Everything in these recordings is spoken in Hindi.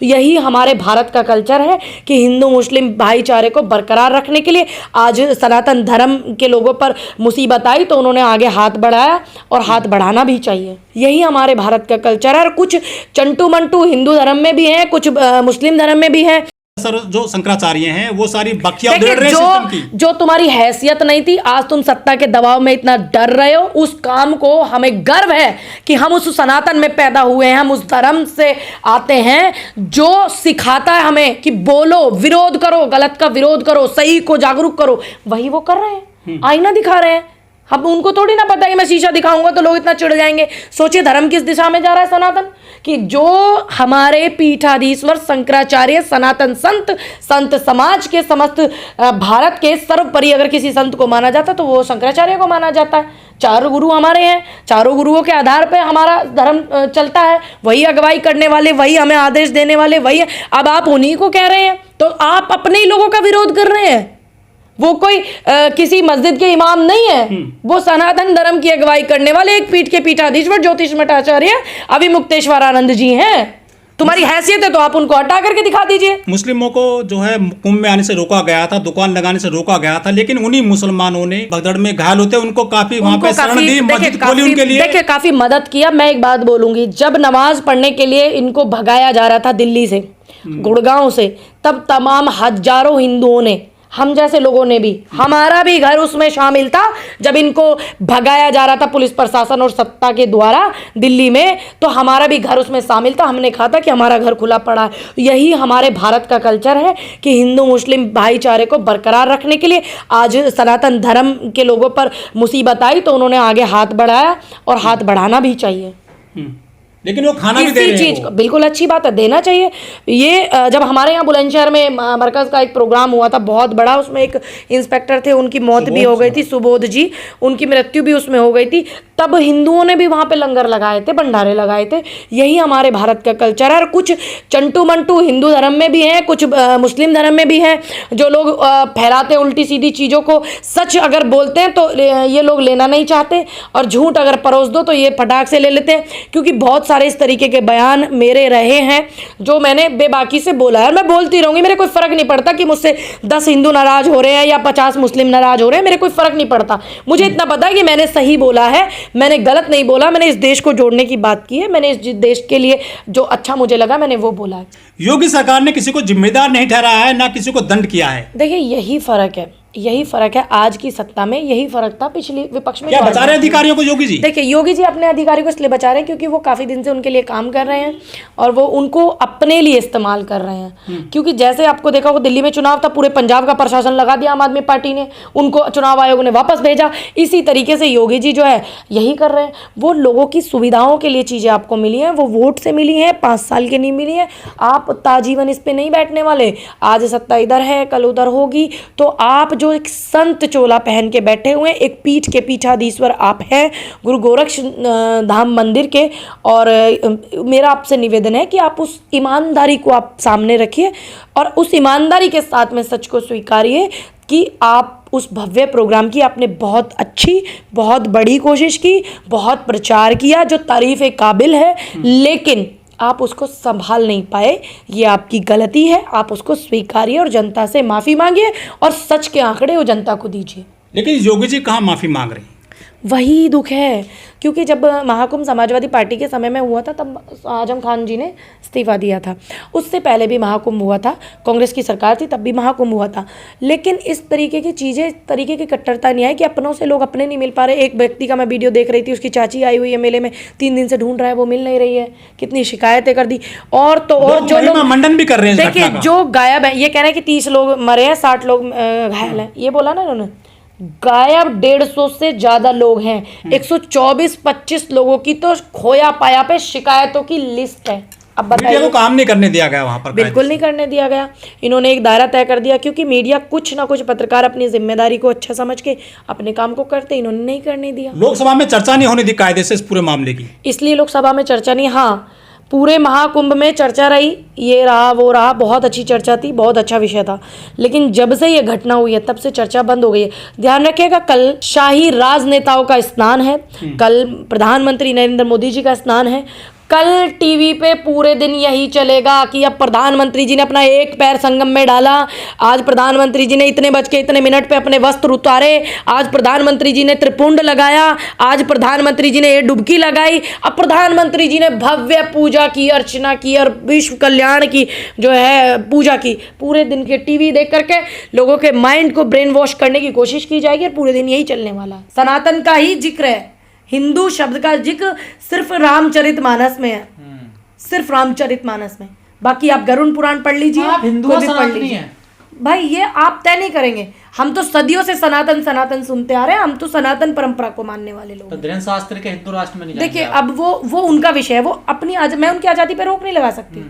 यही हमारे भारत का कल्चर है कि हिंदू मुस्लिम भाईचारे को बरकरार रखने के लिए आज सनातन धर्म के लोगों पर मुसीबत आई तो उन्होंने आगे हाथ बढ़ाया और हाथ बढ़ाना भी चाहिए। यही हमारे भारत का कल्चर है। और कुछ चंटू मंटू हिंदू धर्म में भी हैं, कुछ मुस्लिम धर्म में भी हैं। सर जो शंकराचार्य हैं वो सारी बखिया जो तुम्हारी हैसियत नहीं थी, आज तुम सत्ता के दबाव में इतना डर रहे हो। उस काम को हमें गर्व है कि हम उस सनातन में पैदा हुए हैं, हम उस धर्म से आते हैं जो सिखाता है हमें कि बोलो, विरोध करो, गलत का विरोध करो, सही को जागरूक करो। वही वो कर रहे हैं, आईना दिखा रहे हैं। अब उनको थोड़ी ना पता है कि मैं शीशा दिखाऊंगा तो लोग इतना चिढ़ जाएंगे। सोचिए धर्म किस दिशा में जा रहा है सनातन, कि जो हमारे पीठाधीश्वर शंकराचार्य सनातन संत समाज के समस्त भारत के सर्वोपरि अगर किसी संत को माना जाता तो वो शंकराचार्य को माना जाता है। चारों गुरु हमारे हैं, चारों गुरुओं के आधार पे हमारा धर्म चलता है। वही अगुवाई करने वाले, वही हमें आदेश देने वाले वही है। अब आप उन्हीं को कह रहे हैं तो आप अपने ही लोगों का विरोध कर रहे हैं। वो कोई किसी मस्जिद के इमाम नहीं है, वो सनातन धर्म की अगुवाई करने वाले एक पीठ के पीठाधीश्वर ज्योतिष मठाचार्य अभिमुक्तेश्वर आनंद जी हैं। तुम्हारी हैसियत है तो आप उनको हटा करके दिखा दीजिए। मुस्लिमों को जो है कुंभ में आने से रोका गया था, दुकान लगाने से रोका गया था, लेकिन उन्हीं मुसलमानों ने भगदड़ में घायल होते उनको काफी वहां पे शरण दी, मस्जिद खोली उनके लिए। देखिए काफी मदद किया। मैं एक बात बोलूंगी, जब नमाज पढ़ने के लिए इनको भगाया जा रहा था दिल्ली से, गुड़गांव से, तब तमाम हजारों हिंदुओं ने, हम जैसे लोगों ने भी, हमारा भी घर उसमें शामिल था जब इनको भगाया जा रहा था पुलिस प्रशासन और सत्ता के द्वारा दिल्ली में, तो हमारा भी घर उसमें शामिल था। हमने कहा था कि हमारा घर खुला पड़ा है। यही हमारे भारत का कल्चर है कि हिंदू मुस्लिम भाईचारे को बरकरार रखने के लिए आज सनातन धर्म के लोगों पर मुसीबत आई तो उन्होंने आगे हाथ बढ़ाया और हाथ बढ़ाना भी चाहिए। लेकिन वो खाना भी दे रहे हैं। चीज बिल्कुल अच्छी बात है, देना चाहिए। ये जब हमारे यहाँ बुलंदशहर में मरकज का एक प्रोग्राम हुआ था बहुत बड़ा, उसमें एक इंस्पेक्टर थे, उनकी मौत भी हो गई थी, सुबोध जी, उनकी मृत्यु भी उसमें हो गई थी। तब हिंदुओं ने भी वहाँ पे लंगर लगाए थे, भंडारे लगाए थे। यही हमारे भारत का कल्चर है। और कुछ चंटू मंटू हिंदू धर्म में भी हैं, कुछ मुस्लिम धर्म में भी हैं, जो लोग फैलाते हैं उल्टी सीधी चीज़ों को। सच अगर बोलते हैं तो ये लोग लेना नहीं चाहते, और झूठ अगर परोस दो तो ये फटाक से ले लेते हैं। क्योंकि बहुत सारे इस तरीके के बयान मेरे रहे हैं जो मैंने बेबाकी से बोला है। मैं बोलती रहूँगी, मेरे कोई फ़र्क नहीं पड़ता कि मुझसे 10 हिंदू नाराज़ हो रहे हैं या 50 मुस्लिम नाराज़ हो रहे हैं, मेरे कोई फ़र्क नहीं पड़ता। मुझे इतना पता है कि मैंने सही बोला है, मैंने गलत नहीं बोला। मैंने इस देश को जोड़ने की बात की है, मैंने इस देश के लिए जो अच्छा मुझे लगा मैंने वो बोला है। योगी सरकार ने किसी को जिम्मेदार नहीं ठहराया है, ना किसी को दंड किया है। देखिए यही फ़र्क है, यही फर्क है आज की सत्ता में, यही फर्क था पिछली विपक्ष में। क्या बचा रहे अधिकारियों को योगी जी? देखिए योगी जी अपने अधिकारियों को इसलिए बचा रहे हैं क्योंकि वो काफ़ी दिन से उनके लिए काम कर रहे हैं और वो उनको अपने लिए इस्तेमाल कर रहे हैं। क्योंकि जैसे आपको देखा वो दिल्ली में चुनाव था, पूरे पंजाब का प्रशासन लगा दिया आम आदमी पार्टी ने, उनको चुनाव आयोग ने वापस भेजा। इसी तरीके से योगी जी जो है यही कर रहे हैं। वो लोगों की सुविधाओं के लिए चीज़ें आपको मिली हैं, वो वोट से मिली हैं, 5 साल की नहीं मिली हैं। आप ताजीवन इस पर नहीं बैठने वाले। आज सत्ता इधर है, कल उधर होगी, तो आप जो एक संत चोला पहन के बैठे हुए, एक पीठ के पीठाधीश्वर आप हैं गुरु गोरक्ष धाम मंदिर के। और मेरा आपसे निवेदन है कि आप उस ईमानदारी को आप सामने रखिए और उस ईमानदारी के साथ में सच को स्वीकारिए कि आप उस भव्य प्रोग्राम की आपने बहुत अच्छी, बहुत बड़ी कोशिश की, बहुत प्रचार किया जो तारीफ़ काबिल है, लेकिन आप उसको संभाल नहीं पाए। ये आपकी गलती है, आप उसको स्वीकारिए और जनता से माफ़ी मांगिए और सच के आंकड़े वो जनता को दीजिए। लेकिन योगी जी कहाँ माफ़ी मांग रहे हैं? वही दुख है, क्योंकि जब महाकुंभ समाजवादी पार्टी के समय में हुआ था तब आजम खान जी ने इस्तीफा दिया था। उससे पहले भी महाकुंभ हुआ था, कांग्रेस की सरकार थी तब भी महाकुंभ हुआ था। लेकिन इस तरीके की चीज़ें, इस तरीके की कट्टरता नहीं आई कि अपनों से लोग अपने नहीं मिल पा रहे। एक व्यक्ति का मैं वीडियो देख रही थी, उसकी चाची आई हुई है मेले में, 3 दिन से ढूंढ रहा है, वो मिल नहीं रही है, कितनी शिकायतें कर दी। और तो और जो लोग मंडन भी कर रहे हैं, देखिए जो गायब है, ये कह रहे हैं कि 30 लोग मरे हैं, 60 लोग घायल हैं, ये बोला ना उन्होंने। गायब 150 से ज़्यादा लोग हैं, 124-25 लोगों की तो खोया पाया पे शिकायतों की लिस्ट है। अब बताइए, को काम नहीं करने दिया गया वहां पर? बिल्कुल नहीं करने दिया गया। इन्होंने एक दायरा तय कर दिया, क्योंकि मीडिया कुछ ना कुछ पत्रकार अपनी जिम्मेदारी को अच्छा समझ के अपने काम को करते, इन्होंने नहीं करने दिया। लोकसभा में चर्चा नहीं होने दी कायदे से इस पूरे मामले की, इसलिए लोकसभा में चर्चा नहीं। हाँ, पूरे महाकुंभ में चर्चा रही, ये रहा वो रहा, बहुत अच्छी चर्चा थी, बहुत अच्छा विषय था। लेकिन जब से ये घटना हुई है तब से चर्चा बंद हो गई है। ध्यान रखिएगा, कल शाही राजनेताओं का स्नान है, कल प्रधानमंत्री नरेंद्र मोदी जी का स्नान है, कल टीवी पे पूरे दिन यही चलेगा कि अब प्रधानमंत्री जी ने अपना एक पैर संगम में डाला, आज प्रधानमंत्री जी ने इतने बज के इतने मिनट पे अपने वस्त्र उतारे, आज प्रधानमंत्री जी ने त्रिपुंड लगाया, आज प्रधानमंत्री जी ने ये डुबकी लगाई, अब प्रधानमंत्री जी ने भव्य पूजा की, अर्चना की और विश्व कल्याण की जो है पूजा की। पूरे दिन के टीवी देख करके लोगों के माइंड को ब्रेन वॉश करने की कोशिश की जाएगी और पूरे दिन यही चलने वाला है। सनातन का ही जिक्र है, हिंदू शब्द का जिक्र सिर्फ रामचरितमानस में है, सिर्फ रामचरितमानस में। बाकी आप गरुड़ पुराण पढ़ लीजिए, हिंदू कोई भी पढ़ लीजिए भाई, ये आप तय नहीं करेंगे। हम तो सदियों से सनातन सनातन सुनते आ रहे हैं, हम तो सनातन परंपरा को मानने वाले लोग। तो धीरेन्द्र शास्त्री के हिंदू राष्ट्र में नहीं देखिए, अब वो उनका विषय है, वो अपनी मैं उनकी आजादी पे रोक नहीं लगा सकती,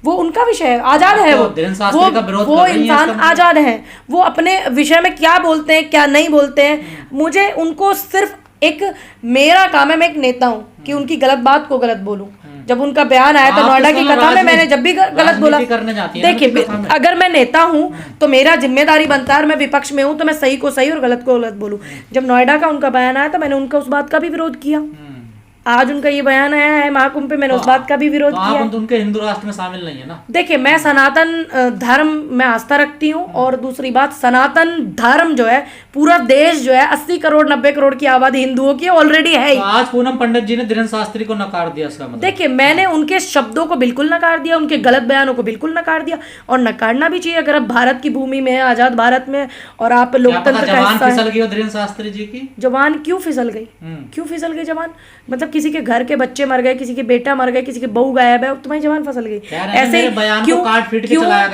वो उनका विषय है, आजाद है वो इंसान आजाद है, वो अपने विषय में क्या बोलते हैं क्या नहीं बोलते हैं। मुझे उनको सिर्फ एक मेरा काम है, मैं एक नेता हूँ, कि उनकी गलत बात को गलत बोलूं। जब उनका बयान आया था नोएडा की कथा में, मैंने जब भी गलत बोला, देखिए अगर मैं नेता हूं तो मेरा जिम्मेदारी बनता है, और मैं विपक्ष में हूं तो मैं सही को सही और गलत को गलत बोलूं। जब नोएडा का उनका बयान आया था, मैंने उनका उस बात का भी विरोध किया। आज उनका ये बयान आया है महाकुंभ पे, मैंने उस बात का भी विरोध किया। आप उनके हिंदू राष्ट्र में शामिल नहीं है ना। देखिए, मैं सनातन धर्म में आस्था रखती हूँ, और दूसरी बात, सनातन धर्म जो है, पूरा देश जो है 80 करोड़ 90 करोड़ की आबादी हिंदुओं की ऑलरेडी है। तो आज पूनम पंडित जी ने धीरेन्द्र शास्त्री को नकार दिया, इसका मतलब? देखिए, मैंने उनके शब्दों को बिल्कुल नकार दिया, उनके गलत बयानों को बिल्कुल नकार दिया, और नकारना भी चाहिए। अगर आप भारत की भूमि में, आजाद भारत में, और आप लोकतंत्र का हिस्सा फिसल गई धीरेन्द्र शास्त्री जी की जवान क्यों फिसल गई? क्यों फिसल गई जवान? मतलब किसी के घर के बच्चे मर गए, किसी के बेटा मर गए, किसी के बहू गायब है, तुम्हारी जवान फसल गई। ऐसे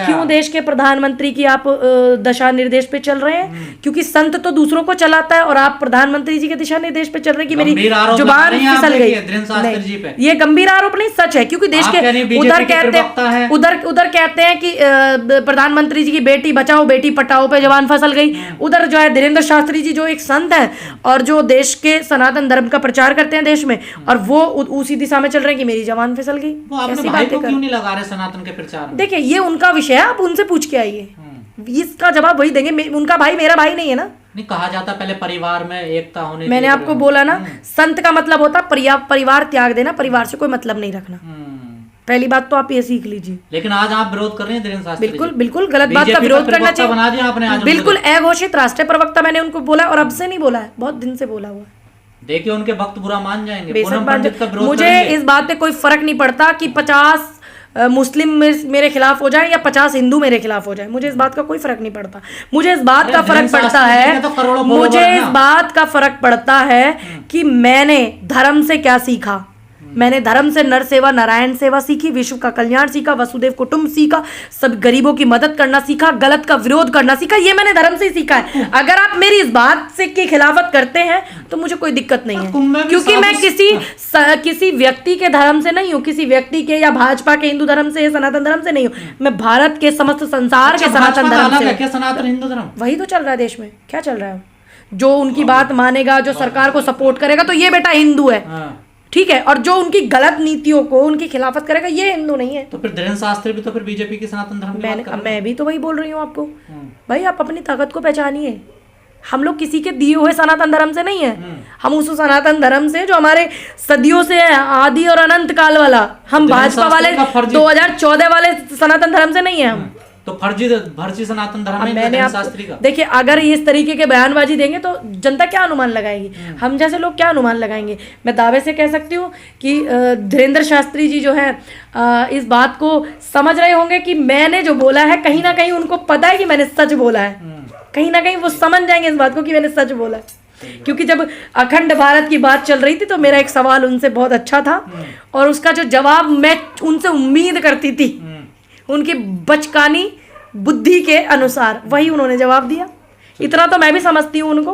क्यों देश के प्रधानमंत्री की आप दिशा निर्देश पे चल रहे हैं? क्योंकि संत तो दूसरों को चलाता है, और आप प्रधानमंत्री जी के दिशा निर्देश पे चल रहे हैं कि मेरी जुबान फिसल गई। ये गंभीर आरोप नहीं, सच है। क्योंकि देश के उधर कहते हैं कि प्रधानमंत्री जी की बेटी बचाओ बेटी पटाओ पे जवान फसल गई, उधर जो है धीरेन्द्र शास्त्री जी जो एक संत है और जो देश के सनातन धर्म का प्रचार करते हैं देश में, और वो उसी दिशा में चल रहे हैं कि मेरी जवान फिसल गई। ऐसी बातें क्यों नहीं लगा रहे सनातन के प्रचार में? देखिए, ये उनका विषय है, आप उनसे पूछ के आइए, इसका जवाब वही देंगे। उनका भाई मेरा भाई नहीं है ना। नहीं कहा जाता पहले परिवार में एकता होने, मैंने आपको बोला ना, संत का मतलब होता परिवार त्याग देना, परिवार से कोई मतलब नहीं रखना। पहली बात तो आप ये सीख लीजिए। लेकिन आज आप विरोध कर रहे हैं धीरेन्द्र शास्त्री। बिल्कुल गलत बात का विरोध करना चाहिए। बिल्कुल अघोषित राष्ट्रीय प्रवक्ता मैंने उनको बोला, और अब से नहीं बोला है, बहुत दिन से बोला हुआ। देखिए, उनके भक्त बुरा मान जाएंगे। मुझे इस बात पे कोई फर्क नहीं पड़ता कि 50 मुस्लिम मेरे खिलाफ हो जाए या 50 हिंदू मेरे खिलाफ हो जाए, मुझे इस बात का कोई फर्क नहीं पड़ता। मुझे इस बात का फर्क पड़ता है, मुझे इस बात का फर्क पड़ता है कि मैंने धर्म से क्या सीखा। मैंने धर्म से नर सेवा नारायण सेवा सीखी, विश्व का कल्याण सीखा, वसुदेव कुटुंब सीखा, सब गरीबों की मदद करना सीखा, गलत का विरोध करना सीखा। ये मैंने धर्म से ही सीखा है। अगर आप मेरी इस बात से की खिलाफत करते हैं तो मुझे कोई दिक्कत नहीं है, क्योंकि मैं किसी व्यक्ति के धर्म से नहीं हूँ, किसी व्यक्ति के या भाजपा के हिंदू धर्म से या सनातन धर्म से नहीं हूँ। मैं भारत के समस्त संसार के सनातन धर्म से। सनातन हिंदू धर्म वही तो चल रहा है देश में। क्या चल रहा है? जो उनकी बात मानेगा, जो सरकार को सपोर्ट करेगा, तो ये बेटा हिंदू है, ठीक है, और जो उनकी गलत नीतियों को उनकी खिलाफत करेगा, ये हिंदू नहीं है। तो फिर धीरेन्द्र शास्त्री भी तो फिर बीजेपी की सनातन धर्म मैं भी तो वही बोल रही हूँ आपको। भाई, आप अपनी ताकत को पहचानिए। हम लोग किसी के दिए हुए सनातन धर्म से नहीं है, हम उस सनातन धर्म से जो हमारे सदियों से है, आदि और अनंत काल वाला। हम भाजपा वाले 2014 वाले सनातन धर्म से नहीं है। हम तो फर्जी सनातन धर्म है धीरेन्द्र शास्त्री का। देखिए, अगर इस तरीके के बयानबाजी देंगे तो जनता क्या अनुमान लगाएगी? हम जैसे लोग क्या अनुमान लगाएंगे? मैं दावे से कह सकती हूँ कि धीरेन्द्र शास्त्री जी जो है इस बात को समझ रहे होंगे कि मैंने जो बोला है, कहीं ना कहीं उनको पता है कि मैंने सच बोला है। कहीं ना कहीं वो समझ जाएंगे इस बात को कि मैंने सच बोला है। क्योंकि जब अखंड भारत की बात चल रही थी तो मेरा एक सवाल उनसे बहुत अच्छा था, और उसका जो जवाब मैं उनसे उम्मीद करती थी, उनकी बचकानी बुद्धि के अनुसार, वही उन्होंने जवाब दिया। इतना तो मैं भी समझती हूँ उनको।